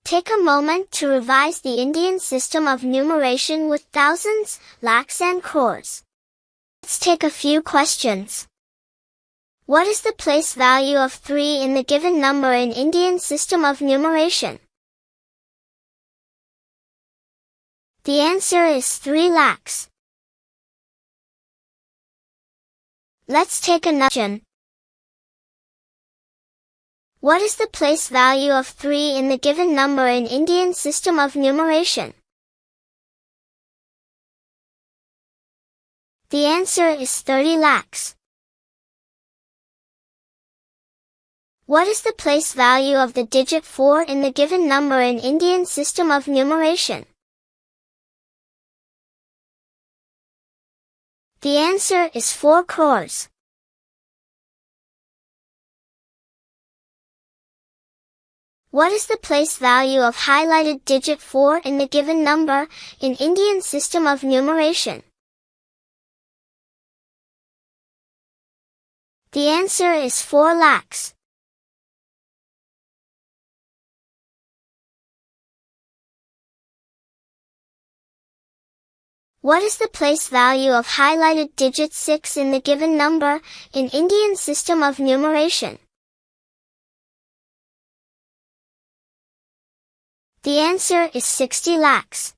Take a moment to revise the Indian system of numeration with thousands, lakhs and crores. Let's take a few questions. What is the place value of 3 in the given number in Indian system of numeration? The answer is 3 lakhs. Let's take another question. What is the place value of 3 in the given number in Indian system of numeration? The answer is 30 lakhs. What is the place value of the digit 4 in the given number in Indian system of numeration? The answer is 4 crores. What is the place value of highlighted digit 4 in the given number in Indian system of numeration? The answer is 4 lakhs. What is the place value of highlighted digit 6 in the given number in Indian system of numeration? The answer is 60 lakhs.